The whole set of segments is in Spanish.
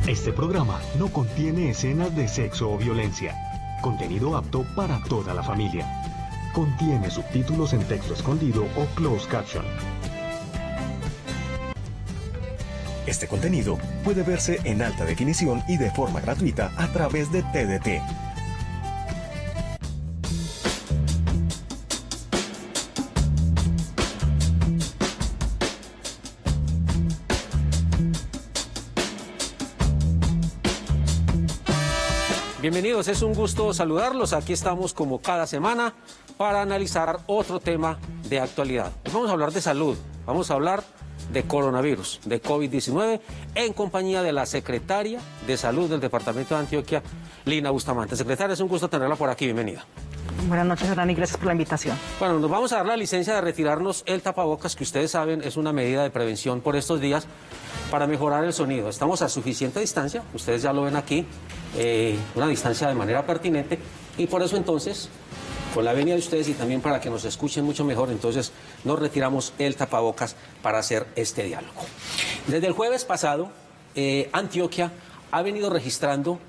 Este programa no contiene escenas de sexo o violencia. Contenido apto para toda la familia. Contiene subtítulos en texto escondido o closed caption. Este contenido puede verse en alta definición y de forma gratuita a través de TDT. Bienvenidos, es un gusto saludarlos. Aquí estamos como cada semana para analizar otro tema de actualidad. Hoy vamos a hablar de salud, vamos a hablar de coronavirus, de COVID-19, en compañía de la secretaria de Salud del Departamento de Antioquia, Lina Bustamante. Secretaria, es un gusto tenerla por aquí, bienvenida. Buenas noches, Hernán, y gracias por la invitación. Bueno, nos vamos a dar la licencia de retirarnos el tapabocas, que ustedes saben es una medida de prevención por estos días para mejorar el sonido. Estamos a suficiente distancia, ustedes ya lo ven aquí, una distancia de manera pertinente, y por eso entonces, con la venia de ustedes y también para que nos escuchen mucho mejor, entonces nos retiramos el tapabocas para hacer este diálogo. Desde el jueves pasado, Antioquia ha venido registrando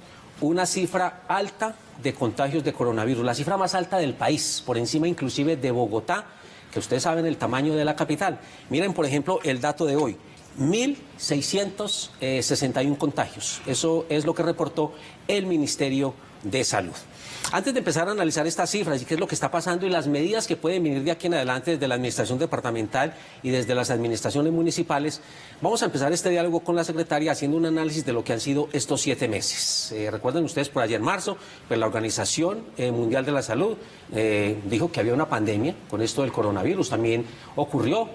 una cifra alta de contagios de coronavirus, la cifra más alta del país, por encima inclusive de Bogotá, que ustedes saben el tamaño de la capital. Miren, por ejemplo, el dato de hoy, 1.661 contagios. Eso es lo que reportó el Ministerio de Salud. Antes de empezar a analizar estas cifras y qué es lo que está pasando y las medidas que pueden venir de aquí en adelante desde la administración departamental y desde las administraciones municipales, vamos a empezar este diálogo con la secretaria haciendo un análisis de lo que han sido estos 7 meses. Recuerden ustedes, por allá en marzo, pues la Organización Mundial de la Salud dijo que había una pandemia con esto del coronavirus. También ocurrió,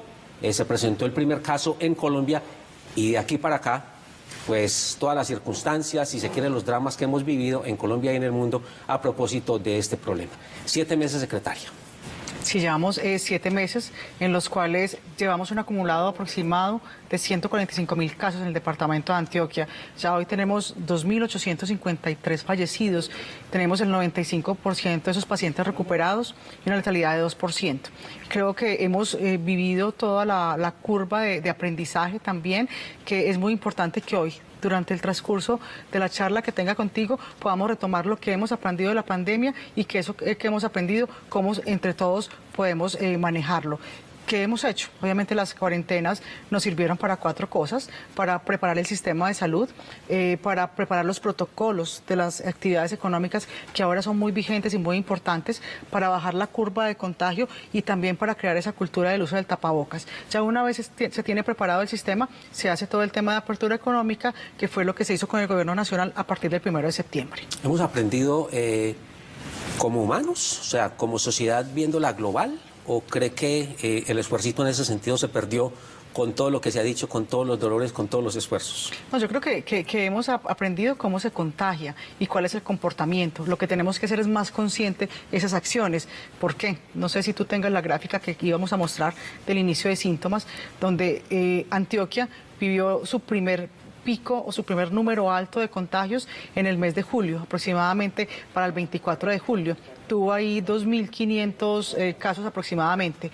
se presentó el primer caso en Colombia y de aquí para acá, pues todas las circunstancias, si se quieren, los dramas que hemos vivido en Colombia y en el mundo a propósito de este problema. 7 meses, secretaria. Sí, llevamos 7 meses en los cuales llevamos un acumulado aproximado de 145.000 casos en el departamento de Antioquia. Ya hoy tenemos 2.853 fallecidos, tenemos el 95% de esos pacientes recuperados y una letalidad de 2%. Creo que hemos vivido toda la curva de aprendizaje también, que es muy importante que hoy, durante el transcurso de la charla que tenga contigo, podamos retomar lo que hemos aprendido de la pandemia y que eso que hemos aprendido, cómo entre todos podemos manejarlo. ¿Qué hemos hecho? Obviamente las cuarentenas nos sirvieron para 4 cosas: para preparar el sistema de salud, para preparar los protocolos de las actividades económicas que ahora son muy vigentes y muy importantes, para bajar la curva de contagio y también para crear esa cultura del uso del tapabocas. Ya una vez se tiene preparado el sistema, se hace todo el tema de apertura económica, que fue lo que se hizo con el gobierno nacional a partir del 1 de septiembre. Hemos aprendido como humanos, o sea, como sociedad viéndola global. ¿O cree que el esfuercito en ese sentido se perdió con todo lo que se ha dicho, con todos los dolores, con todos los esfuerzos? No, yo creo que hemos aprendido cómo se contagia y cuál es el comportamiento. Lo que tenemos que hacer es más consciente de esas acciones. ¿Por qué? No sé si tú tengas la gráfica que íbamos a mostrar del inicio de síntomas, donde Antioquia vivió su primer pico o su primer número alto de contagios en el mes de julio, aproximadamente para el 24 de julio. Tuvo ahí 2.500 casos aproximadamente.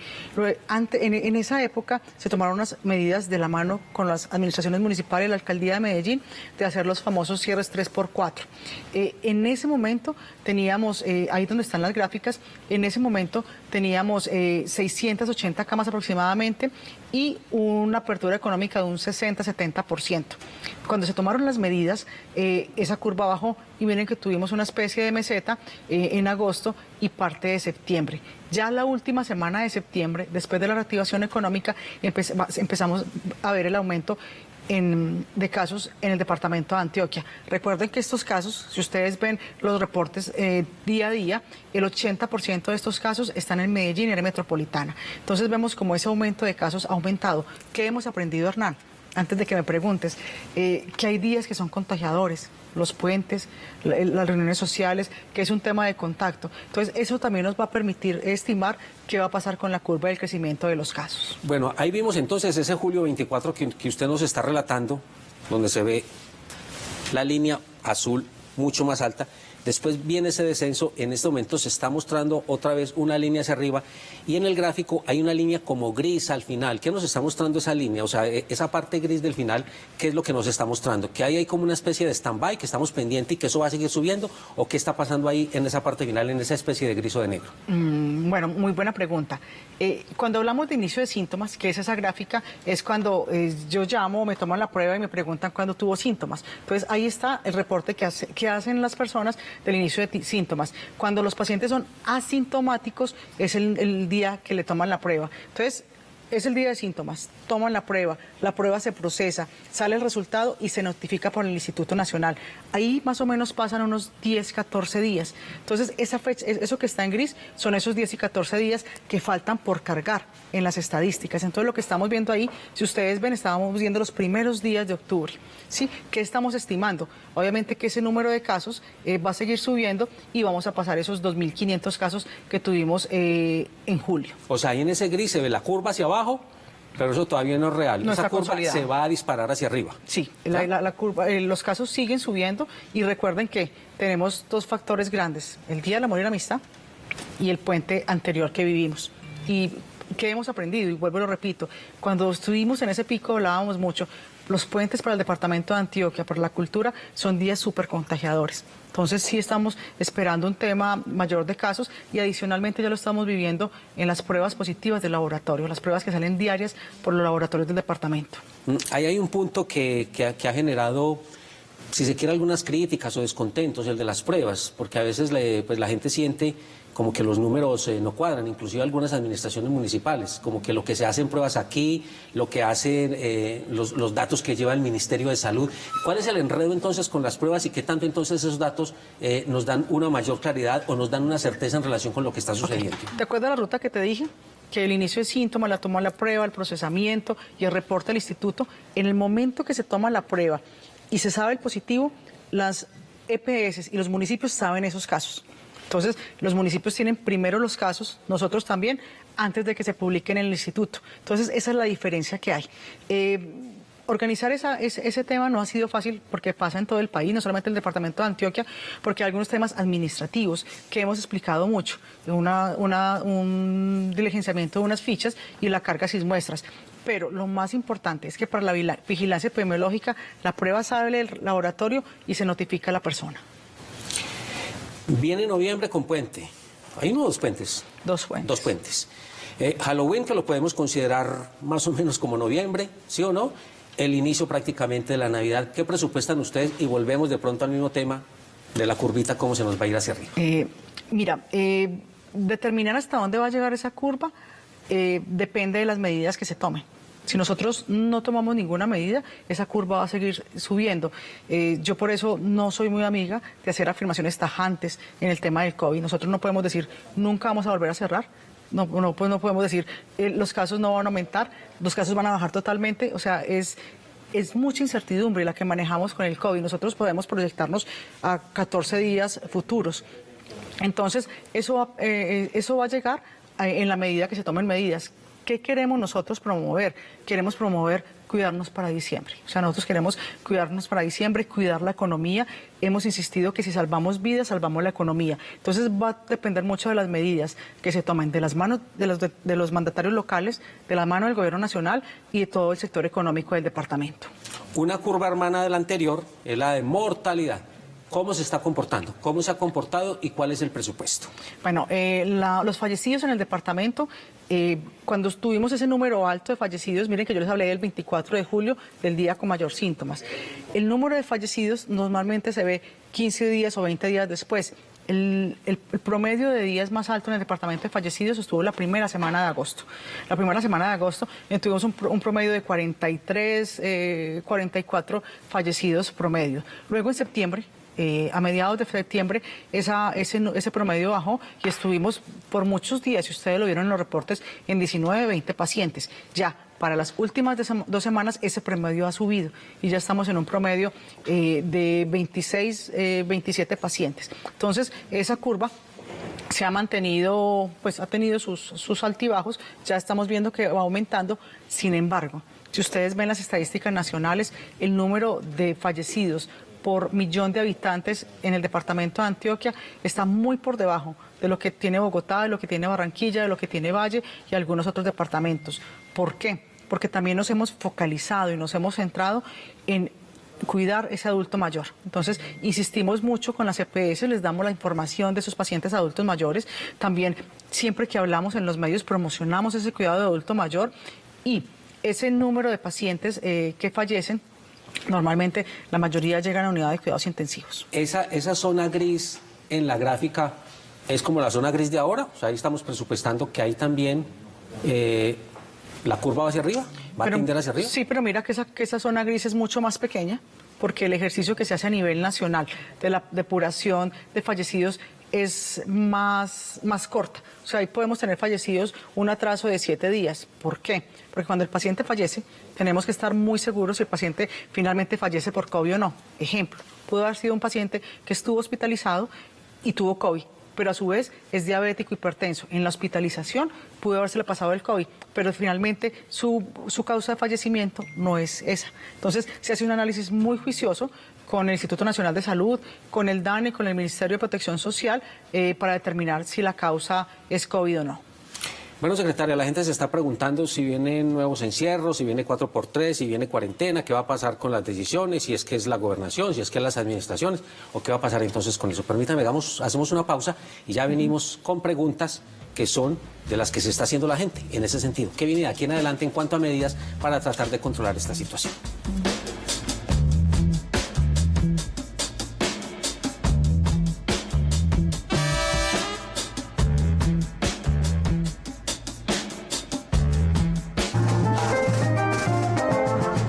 En esa época se tomaron unas medidas de la mano con las administraciones municipales, la alcaldía de Medellín, de hacer los famosos cierres 3x4. En ese momento teníamos, ahí donde están las gráficas, en ese momento teníamos 680 camas aproximadamente y una apertura económica de un 60-70%. Cuando se tomaron las medidas, esa curva bajó y miren que tuvimos una especie de meseta en agosto y parte de septiembre. Ya la última semana de septiembre, después de la reactivación económica, empezamos a ver el aumento de casos en el departamento de Antioquia. Recuerden que estos casos, si ustedes ven los reportes día a día, el 80% de estos casos están en Medellín y área metropolitana. Entonces vemos como ese aumento de casos ha aumentado. ¿Qué hemos aprendido, Hernán? Antes de que me preguntes, que hay días que son contagiadores, los puentes, las reuniones sociales, que es un tema de contacto. Entonces, eso también nos va a permitir estimar qué va a pasar con la curva del crecimiento de los casos. Bueno, ahí vimos entonces ese julio 24 que usted nos está relatando, donde se ve la línea azul mucho más alta, después viene ese descenso, en este momento se está mostrando otra vez una línea hacia arriba y en el gráfico hay una línea como gris al final. ¿Qué nos está mostrando esa línea? O sea, esa parte gris del final, ¿qué es lo que nos está mostrando? ¿Que hay como una especie de stand-by, que estamos pendientes y que eso va a seguir subiendo? ¿O qué está pasando ahí en esa parte final, en esa especie de gris o de negro? Bueno, muy buena pregunta. Cuando hablamos de inicio de síntomas, que es esa gráfica, es cuando yo llamo, me toman la prueba y me preguntan cuándo tuvo síntomas. Entonces, ahí está el reporte que hacen las personas del inicio de síntomas. Cuando los pacientes son asintomáticos, es el día que le toman la prueba. Entonces, es el día de síntomas, toman la prueba se procesa, sale el resultado y se notifica por el Instituto Nacional. Ahí más o menos pasan unos 10, 14 días. Entonces, esa fecha, eso que está en gris son esos 10 y 14 días que faltan por cargar en las estadísticas. Entonces, lo que estamos viendo ahí, si ustedes ven, estábamos viendo los primeros días de octubre. ¿Sí? ¿Qué estamos estimando? Obviamente que ese número de casos va a seguir subiendo y vamos a pasar esos 2.500 casos que tuvimos en julio. O sea, ahí en ese gris se ve la curva hacia abajo, pero eso todavía no es real. No esa está curva consolidada. se va a disparar hacia arriba. Sí, la curva, los casos siguen subiendo y recuerden que tenemos dos factores grandes, el Día del Amor y la Amistad y el puente anterior que vivimos. Y ¿qué hemos aprendido? Y vuelvo y lo repito, cuando estuvimos en ese pico hablábamos mucho, los puentes para el departamento de Antioquia, para la cultura, son días súper contagiadores. Entonces sí estamos esperando un tema mayor de casos y adicionalmente ya lo estamos viviendo en las pruebas positivas del laboratorio, las pruebas que salen diarias por los laboratorios del departamento. Ahí hay un punto que ha generado, si se quiere, algunas críticas o descontentos, el de las pruebas, porque a veces pues la gente siente como que los números no cuadran, inclusive algunas administraciones municipales, como que lo que se hacen pruebas aquí, lo que hacen los datos que lleva el Ministerio de Salud. ¿Cuál es el enredo entonces con las pruebas y qué tanto entonces esos datos nos dan una mayor claridad o nos dan una certeza en relación con lo que está sucediendo? Okay. ¿Te acuerdas la ruta que te dije? Que el inicio de síntomas, la toma de la prueba, el procesamiento y el reporte del instituto. En el momento que se toma la prueba y se sabe el positivo, las EPS y los municipios saben esos casos. Entonces, los municipios tienen primero los casos, nosotros también, antes de que se publiquen en el instituto. Entonces, esa es la diferencia que hay. Organizar ese tema no ha sido fácil porque pasa en todo el país, no solamente en el departamento de Antioquia, porque hay algunos temas administrativos que hemos explicado mucho, un diligenciamiento de unas fichas y la carga sin muestras. Pero lo más importante es que para la vigilancia epidemiológica, la prueba sale del laboratorio y se notifica a la persona. Viene noviembre con puente. ¿Hay uno o dos puentes? Dos puentes. Dos puentes. Halloween, que lo podemos considerar más o menos como noviembre, ¿sí o no? El inicio prácticamente de la Navidad. ¿Qué presupuestan ustedes? Y volvemos de pronto al mismo tema de la curvita, cómo se nos va a ir hacia arriba. Mira, determinar hasta dónde va a llegar esa curva depende de las medidas que se tomen. Si nosotros no tomamos ninguna medida, esa curva va a seguir subiendo. Yo por eso no soy muy amiga de hacer afirmaciones tajantes en el tema del COVID. Nosotros no podemos decir, nunca vamos a volver a cerrar. Pues no podemos decir, los casos no van a aumentar, los casos van a bajar totalmente. O sea, es mucha incertidumbre la que manejamos con el COVID. Nosotros podemos proyectarnos a 14 días futuros. Entonces, eso va a llegar en la medida que se tomen medidas. ¿Qué queremos nosotros promover? Queremos promover cuidarnos para diciembre. O sea, nosotros queremos cuidarnos para diciembre, cuidar la economía. Hemos insistido que si salvamos vidas, salvamos la economía. Entonces va a depender mucho de las medidas que se tomen de las manos de los mandatarios locales, de la mano del gobierno nacional y de todo el sector económico del departamento. Una curva hermana de la anterior es la de mortalidad. ¿Cómo se está comportando? ¿Cómo se ha comportado y cuál es el presupuesto? Bueno, los fallecidos en el departamento, cuando tuvimos ese número alto de fallecidos, miren que yo les hablé del 24 de julio, del día con mayor síntomas. El número de fallecidos normalmente se ve 15 días o 20 días después. El promedio de días más alto en el departamento de fallecidos estuvo la primera semana de agosto. La primera semana de agosto tuvimos un promedio de 43, 44 fallecidos promedio. Luego en septiembre, a mediados de septiembre, ese promedio bajó y estuvimos por muchos días, si ustedes lo vieron en los reportes, en 19, 20 pacientes. Ya para las últimas 2 semanas ese promedio ha subido y ya estamos en un promedio de 26, 27 pacientes. Entonces, esa curva se ha mantenido, pues ha tenido sus altibajos, ya estamos viendo que va aumentando. Sin embargo, si ustedes ven las estadísticas nacionales, el número de fallecidos por millón de habitantes en el departamento de Antioquia está muy por debajo de lo que tiene Bogotá, de lo que tiene Barranquilla, de lo que tiene Valle y algunos otros departamentos. ¿Por qué? Porque también nos hemos focalizado y nos hemos centrado en cuidar ese adulto mayor. Entonces, insistimos mucho con las EPS, les damos la información de esos pacientes adultos mayores. También, siempre que hablamos en los medios, promocionamos ese cuidado de adulto mayor y ese número de pacientes que fallecen, normalmente la mayoría llegan a unidades de cuidados intensivos. Esa zona gris en la gráfica es como la zona gris de ahora, o sea, ahí estamos presupuestando que hay también la curva va hacia arriba, va a tender hacia arriba. Sí, pero mira que esa zona gris es mucho más pequeña, porque el ejercicio que se hace a nivel nacional de la depuración de fallecidos es más corta. O sea, ahí podemos tener fallecidos un atraso de 7 días. ¿Por qué? Porque cuando el paciente fallece, tenemos que estar muy seguros si el paciente finalmente fallece por COVID o no. Ejemplo, pudo haber sido un paciente que estuvo hospitalizado y tuvo COVID, pero a su vez es diabético hipertenso. En la hospitalización pudo habérsele pasado el COVID, pero finalmente su causa de fallecimiento no es esa. Entonces se hace un análisis muy juicioso con el Instituto Nacional de Salud, con el DANE, con el Ministerio de Protección Social, para determinar si la causa es COVID o no. Bueno, secretaria, la gente se está preguntando si vienen nuevos encierros, si viene 4x3, si viene cuarentena, qué va a pasar con las decisiones, si es que es la gobernación, si es que es las administraciones, o qué va a pasar entonces con eso. Permítame, hacemos una pausa y ya venimos con preguntas que son de las que se está haciendo la gente en ese sentido. ¿Qué viene de aquí en adelante en cuanto a medidas para tratar de controlar esta situación?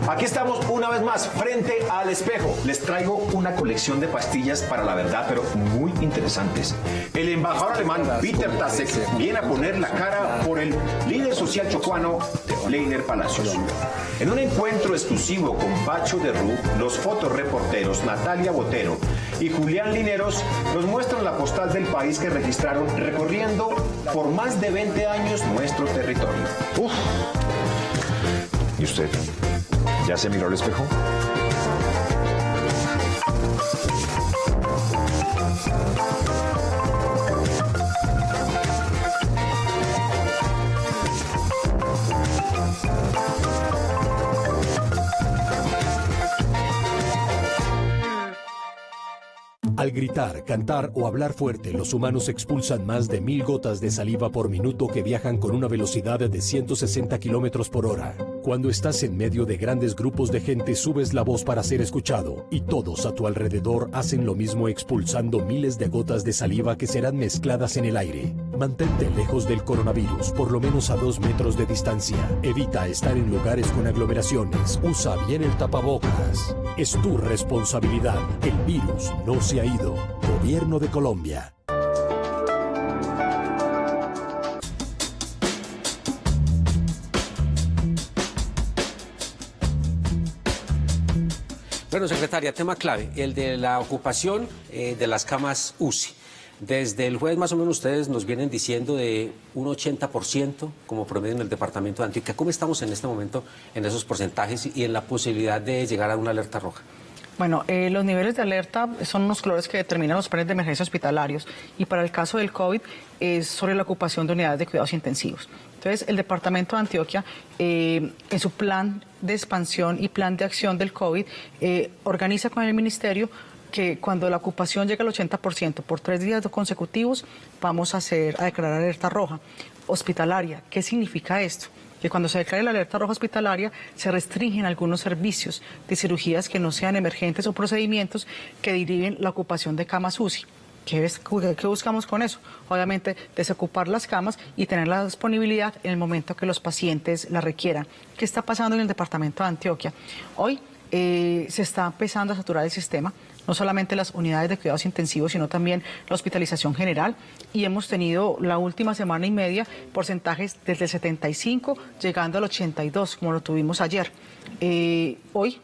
Aquí estamos una vez más frente al espejo. Les traigo una colección de pastillas para la verdad, pero muy interesantes. El embajador alemán Peter Tasek viene a poner la cara por el líder social chocuano Leiner Palacios. En un encuentro exclusivo con Pacho de Rú, los fotoreporteros Natalia Botero y Julián Lineros nos muestran la postal del país que registraron recorriendo por más de 20 años nuestro territorio. Uf. ¿Y usted? ¿Ya se miró al espejo? Al gritar, cantar o hablar fuerte, los humanos expulsan más de 1000 gotas de saliva por minuto que viajan con una velocidad de 160 kilómetros por hora. Cuando estás en medio de grandes grupos de gente, subes la voz para ser escuchado, y todos a tu alrededor hacen lo mismo expulsando miles de gotas de saliva que serán mezcladas en el aire. Mantente lejos del coronavirus, por lo menos a 2 metros de distancia. Evita estar en lugares con aglomeraciones. Usa bien el tapabocas. Es tu responsabilidad. El virus no se ha ido. Gobierno de Colombia. Bueno, secretaria, tema clave, el de la ocupación de las camas UCI. Desde el jueves más o menos ustedes nos vienen diciendo de un 80% como promedio en el departamento de Antioquia. ¿Cómo estamos en este momento en esos porcentajes y en la posibilidad de llegar a una alerta roja? Bueno, los niveles de alerta son unos colores que determinan los planes de emergencia hospitalarios y para el caso del COVID es sobre la ocupación de unidades de cuidados intensivos. Entonces, el departamento de Antioquia, en su plan de expansión y plan de acción del COVID, organiza con el ministerio que cuando la ocupación llega al 80% por 3 días consecutivos, vamos a declarar alerta roja hospitalaria. ¿Qué significa esto? Que cuando se declare la alerta roja hospitalaria se restringen algunos servicios de cirugías que no sean emergentes o procedimientos que deriven la ocupación de camas UCI. ¿Qué buscamos con eso? Obviamente desocupar las camas y tener la disponibilidad en el momento que los pacientes la requieran. ¿Qué está pasando en el departamento de Antioquia? Hoy se está empezando a saturar el sistema, no solamente las unidades de cuidados intensivos, sino también la hospitalización general. Y hemos tenido la última semana y media porcentajes desde el 75 llegando al 82, como lo tuvimos ayer. Hoy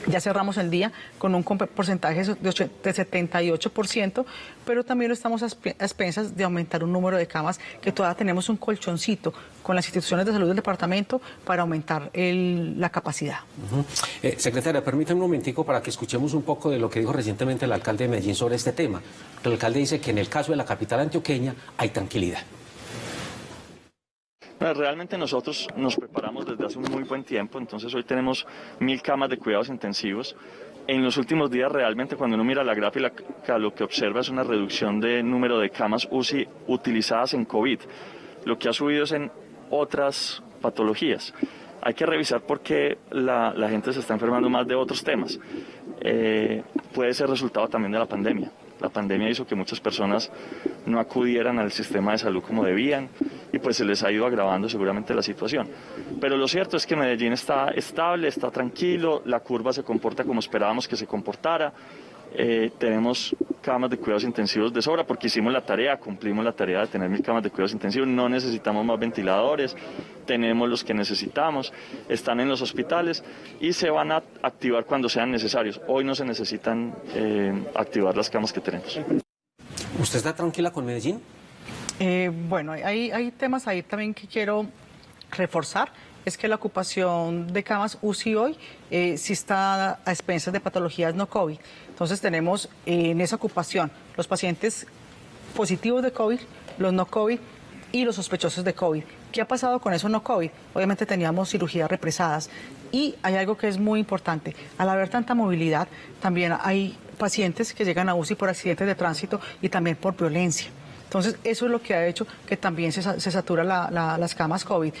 Ya cerramos el día con un porcentaje de 78%, pero también lo estamos a expensas de aumentar un número de camas, que todavía tenemos un colchoncito con las instituciones de salud del departamento para aumentar la capacidad. Secretaria, permítame un momentico para que escuchemos un poco de lo que dijo recientemente el alcalde de Medellín sobre este tema. El alcalde dice que en el caso de la capital antioqueña hay tranquilidad. Realmente nosotros nos preparamos desde hace un muy buen tiempo, entonces hoy tenemos 1000 camas de cuidados intensivos. En los últimos días realmente cuando uno mira la gráfica lo que observa es una reducción de número de camas UCI utilizadas en COVID. Lo que ha subido es en otras patologías. Hay que revisar por qué la gente se está enfermando más de otros temas. Puede ser resultado también de la pandemia. La pandemia hizo que muchas personas no acudieran al sistema de salud como debían y pues se les ha ido agravando seguramente la situación. Pero lo cierto es que Medellín está estable, está tranquilo, la curva se comporta como esperábamos que se comportara. Tenemos camas de cuidados intensivos de sobra porque hicimos la tarea, cumplimos la tarea de tener 1000 camas de cuidados intensivos, no necesitamos más ventiladores, tenemos los que necesitamos, están en los hospitales y se van a activar cuando sean necesarios. Hoy no se necesitan activar las camas que tenemos. ¿Usted está tranquila con Medellín? Bueno, hay temas ahí también que quiero reforzar. Es que la ocupación de camas UCI hoy sí está a expensas de patologías no COVID. Entonces tenemos en esa ocupación los pacientes positivos de COVID, los no COVID y los sospechosos de COVID. ¿Qué ha pasado con esos no COVID? Obviamente teníamos cirugías represadas y hay algo que es muy importante. Al haber tanta movilidad, también hay pacientes que llegan a UCI por accidentes de tránsito y también por violencia. Entonces, eso es lo que ha hecho que también se satura las camas COVID.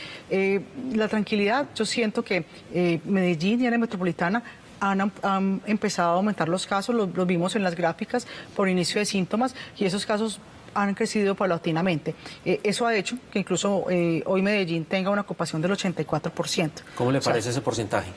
La tranquilidad, yo siento que Medellín y área metropolitana han empezado a aumentar los casos, los vimos en las gráficas por inicio de síntomas y esos casos han crecido paulatinamente. Eso ha hecho que incluso hoy Medellín tenga una ocupación del 84%. ¿Cómo le parece ese porcentaje?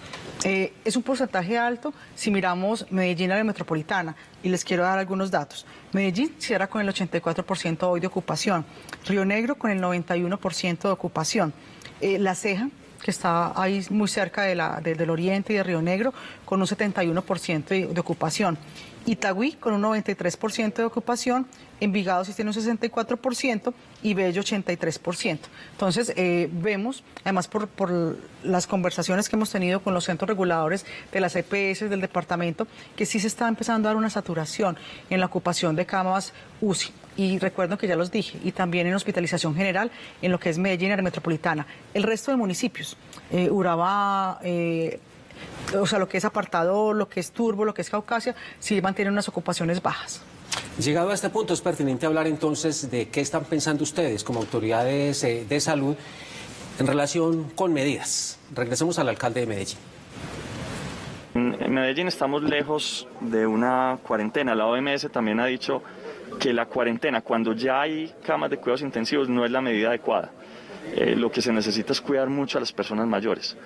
Es un porcentaje alto si miramos Medellín área metropolitana y les quiero dar algunos datos. Medellín cierra con el 84% hoy de ocupación, Río Negro con el 91% de ocupación, La Ceja, que está ahí muy cerca del oriente y de Río Negro, con un 71% de ocupación. Itagüí con un 93% de ocupación, Envigado sí tiene un 64% y Bello 83%. Entonces vemos, además por las conversaciones que hemos tenido con los centros reguladores de las EPS del departamento, que sí se está empezando a dar una saturación en la ocupación de camas UCI. Y recuerdo que ya los dije, y también en hospitalización general en lo que es Medellín, área metropolitana. El resto de municipios, Urabá, o sea, lo que es Apartador, lo que es Turbo, lo que es Caucasia, sí mantienen unas ocupaciones bajas. Llegado a este punto, es pertinente hablar entonces de qué están pensando ustedes como autoridades de salud en relación con medidas. Regresemos al alcalde de Medellín. En Medellín estamos lejos de una cuarentena. La OMS también ha dicho que la cuarentena, cuando ya hay camas de cuidados intensivos, no es la medida adecuada. Lo que se necesita es cuidar mucho a las personas mayores.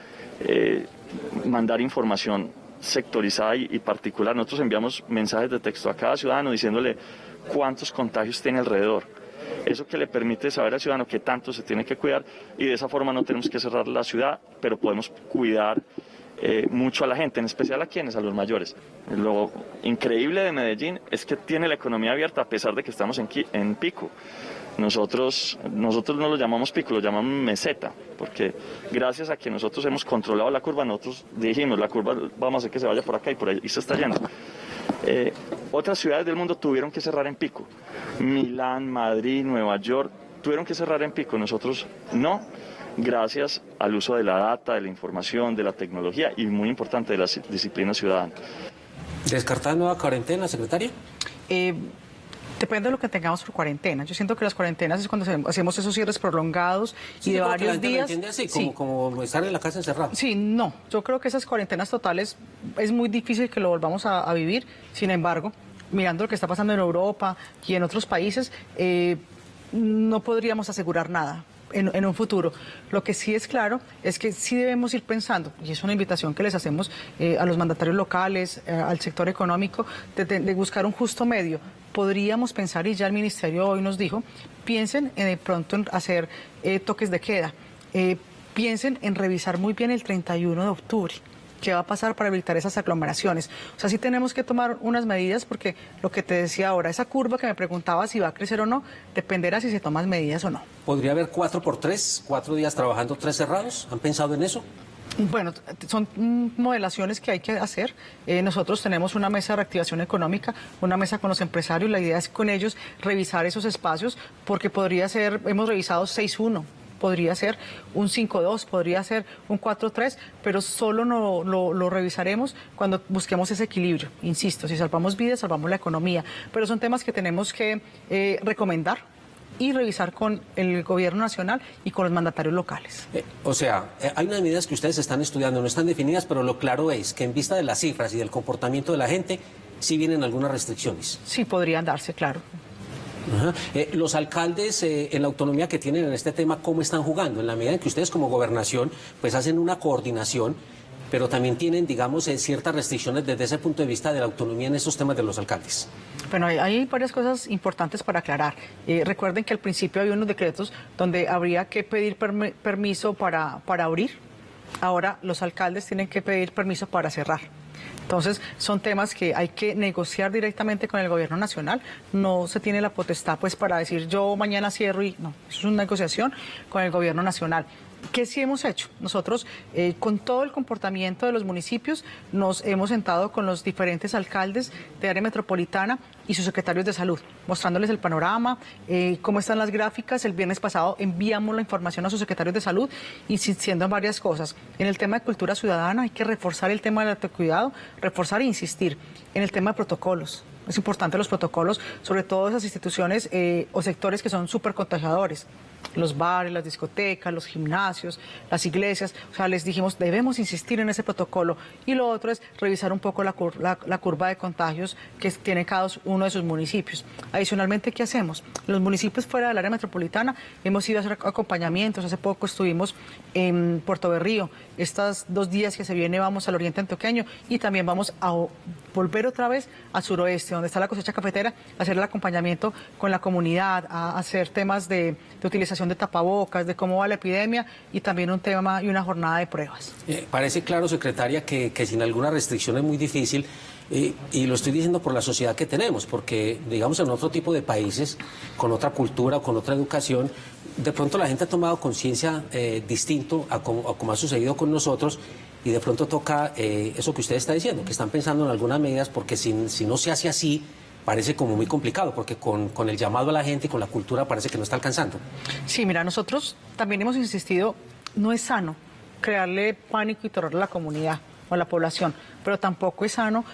Mandar información sectorizada y particular. Nosotros enviamos mensajes de texto a cada ciudadano diciéndole cuántos contagios tiene alrededor. Eso que le permite saber al ciudadano qué tanto se tiene que cuidar y de esa forma no tenemos que cerrar la ciudad, pero podemos cuidar mucho a la gente, en especial a quienes, a los mayores. Lo increíble de Medellín es que tiene la economía abierta a pesar de que estamos en pico. Nosotros no lo llamamos pico, lo llamamos meseta, porque gracias a que nosotros hemos controlado la curva, nosotros dijimos, la curva vamos a hacer que se vaya por acá y por ahí se está yendo. Otras ciudades del mundo tuvieron que cerrar en pico. Milán, Madrid, Nueva York, tuvieron que cerrar en pico, nosotros no, gracias al uso de la data, de la información, de la tecnología y muy importante de la disciplina ciudadana. ¿Descartar nueva cuarentena, secretaria? Depende de lo que tengamos por cuarentena. Yo siento que las cuarentenas es cuando hacemos esos cierres prolongados y de varios días. ¿Entiende así? Como estar en la casa encerrado. Sí, no. Yo creo que esas cuarentenas totales es muy difícil que lo volvamos a vivir. Sin embargo, mirando lo que está pasando en Europa y en otros países, no podríamos asegurar nada en un futuro. Lo que sí es claro es que sí debemos ir pensando, y es una invitación que les hacemos a los mandatarios locales, al sector económico, de buscar un justo medio. Podríamos pensar, y ya el ministerio hoy nos dijo, piensen de pronto en hacer toques de queda, piensen en revisar muy bien el 31 de octubre. ¿Qué va a pasar para evitar esas aglomeraciones? O sea, sí tenemos que tomar unas medidas porque lo que te decía ahora, esa curva que me preguntaba si va a crecer o no, dependerá si se toman medidas o no. ¿Podría haber 4x3, 4 días trabajando, 3 cerrados? ¿Han pensado en eso? Bueno, son modelaciones que hay que hacer. Nosotros tenemos una mesa de reactivación económica, una mesa con los empresarios. La idea es con ellos revisar esos espacios porque podría ser, hemos revisado 6-1. Podría ser un 5-2, podría ser un 4-3, pero solo lo revisaremos cuando busquemos ese equilibrio. Insisto, si salvamos vidas, salvamos la economía, pero son temas que tenemos que recomendar y revisar con el gobierno nacional y con los mandatarios locales. Hay unas medidas que ustedes están estudiando, no están definidas, pero lo claro es que en vista de las cifras y del comportamiento de la gente, sí vienen algunas restricciones. Sí, podrían darse, claro. Ajá. Los alcaldes en la autonomía que tienen en este tema, ¿cómo están jugando? En la medida en que ustedes como gobernación pues hacen una coordinación, pero también tienen, digamos, ciertas restricciones desde ese punto de vista de la autonomía en estos temas de los alcaldes. Bueno, hay varias cosas importantes para aclarar. Recuerden que al principio había unos decretos donde habría que pedir permiso para abrir. Ahora los alcaldes tienen que pedir permiso para cerrar. Entonces, son temas que hay que negociar directamente con el gobierno nacional. No se tiene la potestad pues para decir yo mañana cierro y no, eso es una negociación con el gobierno nacional. ¿Qué sí hemos hecho? Nosotros, con todo el comportamiento de los municipios, nos hemos sentado con los diferentes alcaldes de área metropolitana y sus secretarios de salud, mostrándoles el panorama, cómo están las gráficas. El viernes pasado enviamos la información a sus secretarios de salud, insistiendo en varias cosas. En el tema de cultura ciudadana hay que reforzar el tema del autocuidado, reforzar e insistir en el tema de protocolos. Es importante los protocolos, sobre todo esas instituciones o sectores que son súper contagiadores. Los bares, las discotecas, los gimnasios, las iglesias. O sea, les dijimos, debemos insistir en ese protocolo. Y lo otro es revisar un poco la curva de contagios que tiene cada uno de sus municipios. Adicionalmente, ¿qué hacemos? Los municipios fuera del área metropolitana hemos ido a hacer acompañamientos. Hace poco estuvimos en Puerto Berrío. Estos 2 días que se viene vamos al oriente antioqueño y también vamos a volver otra vez al suroeste, donde está la cosecha cafetera, a hacer el acompañamiento con la comunidad, a hacer temas de utilización de tapabocas, de cómo va la epidemia y también un tema y una jornada de pruebas. Parece claro, secretaria, que sin alguna restricción es muy difícil y lo estoy diciendo por la sociedad que tenemos, porque digamos en otro tipo de países, con otra cultura o con otra educación, de pronto la gente ha tomado conciencia distinto a como ha sucedido con nosotros. Y de pronto toca eso que usted está diciendo, que están pensando en algunas medidas, porque si no se hace así, parece como muy complicado, porque con el llamado a la gente y con la cultura parece que no está alcanzando. Sí, mira, nosotros también hemos insistido, no es sano crearle pánico y terror a la comunidad o a la población, pero tampoco es sano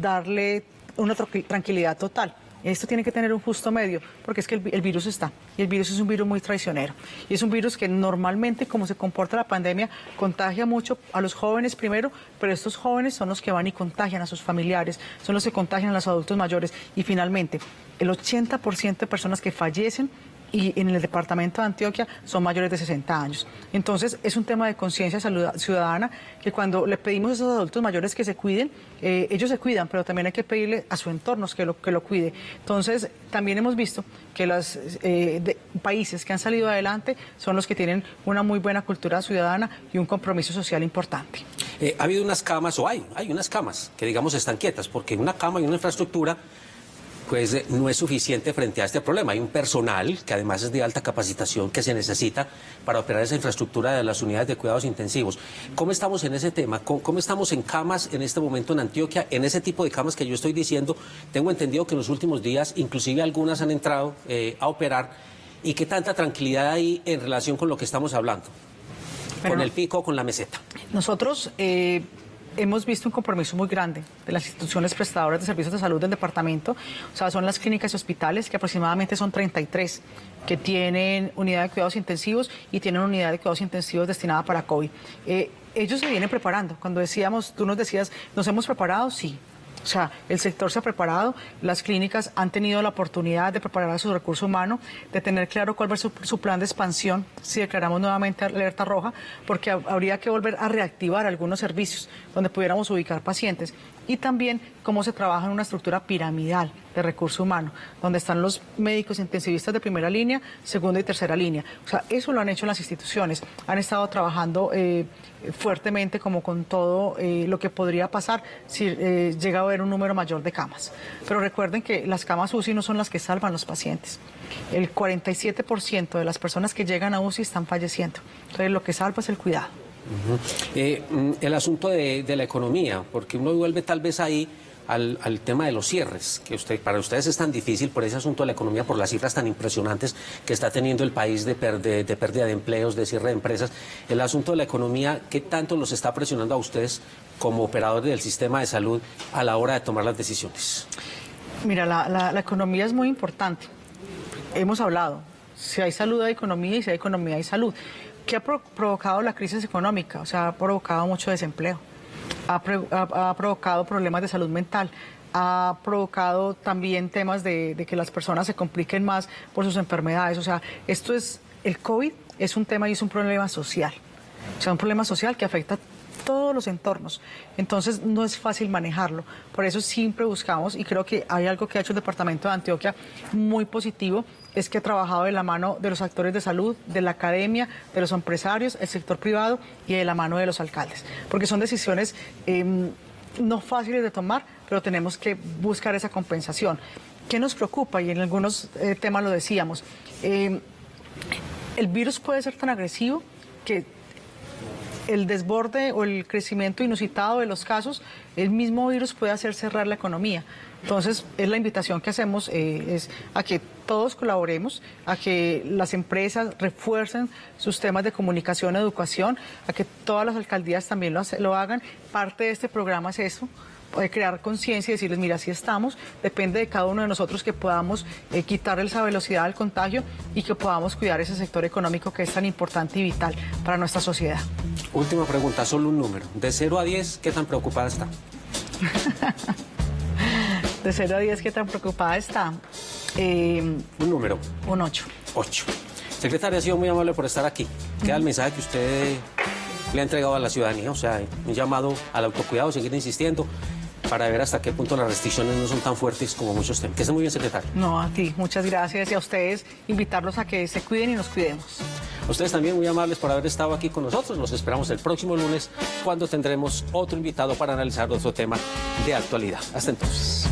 darle una tranquilidad total. Esto tiene que tener un justo medio, porque es que el virus está, y el virus es un virus muy traicionero. Y es un virus que normalmente, como se comporta la pandemia, contagia mucho a los jóvenes primero, pero estos jóvenes son los que van y contagian a sus familiares, son los que contagian a los adultos mayores. Y finalmente, el 80% de personas que fallecen y en el departamento de Antioquia son mayores de 60 años. Entonces, es un tema de conciencia ciudadana que cuando le pedimos a esos adultos mayores que se cuiden, ellos se cuidan, pero también hay que pedirle a su entorno que lo cuide. Entonces, también hemos visto que los países que han salido adelante son los que tienen una muy buena cultura ciudadana y un compromiso social importante. Ha habido unas camas, o hay unas camas que digamos están quietas, porque una cama y una infraestructura pues no es suficiente frente a este problema. Hay un personal que además es de alta capacitación que se necesita para operar esa infraestructura de las unidades de cuidados intensivos. ¿Cómo estamos en ese tema? ¿Cómo estamos en camas en este momento en Antioquia? En ese tipo de camas que yo estoy diciendo, tengo entendido que en los últimos días inclusive algunas han entrado a operar. ¿Y qué tanta tranquilidad hay en relación con lo que estamos hablando? Con el pico, con la meseta. Nosotros hemos visto un compromiso muy grande de las instituciones prestadoras de servicios de salud del departamento. O sea, son las clínicas y hospitales, que aproximadamente son 33, que tienen unidad de cuidados intensivos y tienen unidad de cuidados intensivos destinada para COVID. Ellos se vienen preparando. Cuando decíamos, tú nos decías, ¿nos hemos preparado? Sí. O sea, el sector se ha preparado, las clínicas han tenido la oportunidad de preparar a su recurso humano, de tener claro cuál va a ser su plan de expansión si declaramos nuevamente alerta roja, porque habría que volver a reactivar algunos servicios donde pudiéramos ubicar pacientes. y también cómo se trabaja en una estructura piramidal de recurso humano, donde están los médicos intensivistas de primera línea, segunda y tercera línea. O sea, eso lo han hecho las instituciones, han estado trabajando fuertemente como con todo lo que podría pasar si llega a haber un número mayor de camas. Pero recuerden que las camas UCI no son las que salvan los pacientes. El 47% de las personas que llegan a UCI están falleciendo. Entonces lo que salva es el cuidado. El asunto de la economía, porque uno vuelve tal vez ahí al tema de los cierres, que para ustedes es tan difícil por ese asunto de la economía, por las cifras tan impresionantes que está teniendo el país de pérdida de empleos, de cierre de empresas. El asunto de la economía, ¿qué tanto los está presionando a ustedes como operadores del sistema de salud a la hora de tomar las decisiones? Mira, la economía es muy importante. Hemos hablado, si hay salud hay economía y si hay economía hay salud. ¿Qué ha provocado la crisis económica? O sea, ha provocado mucho desempleo, ha provocado problemas de salud mental, ha provocado también temas de que las personas se compliquen más por sus enfermedades. O sea, el COVID es un tema y es un problema social. O sea, un problema social que afecta todos los entornos. Entonces no es fácil manejarlo. Por eso siempre buscamos, y creo que hay algo que ha hecho el Departamento de Antioquia muy positivo, es que ha trabajado de la mano de los actores de salud, de la academia, de los empresarios, el sector privado y de la mano de los alcaldes. Porque son decisiones no fáciles de tomar, pero tenemos que buscar esa compensación. ¿Qué nos preocupa? Y en algunos temas lo decíamos. El virus puede ser tan agresivo que el desborde o el crecimiento inusitado de los casos, el mismo virus puede hacer cerrar la economía. Entonces, es la invitación que hacemos es a que todos colaboremos, a que las empresas refuercen sus temas de comunicación, educación, a que todas las alcaldías también lo hagan. Parte de este programa es eso, de crear conciencia y decirles, mira, así estamos, depende de cada uno de nosotros que podamos quitarle esa velocidad al contagio y que podamos cuidar ese sector económico que es tan importante y vital para nuestra sociedad. Última pregunta, solo un número. De 0 a 10, ¿qué tan preocupada está? De 0 a 10, ¿qué tan preocupada está? Un número. Un 8. 8. Secretaria, ha sido muy amable por estar aquí. Queda el mensaje que usted le ha entregado a la ciudadanía, o sea, un llamado al autocuidado, seguir insistiendo para ver hasta qué punto las restricciones no son tan fuertes como muchos temen. Que esté muy bien, secretario. No, a ti, muchas gracias. Y a ustedes, invitarlos a que se cuiden y nos cuidemos. A ustedes también muy amables por haber estado aquí con nosotros. Los esperamos el próximo lunes, cuando tendremos otro invitado para analizar otro tema de actualidad. Hasta entonces.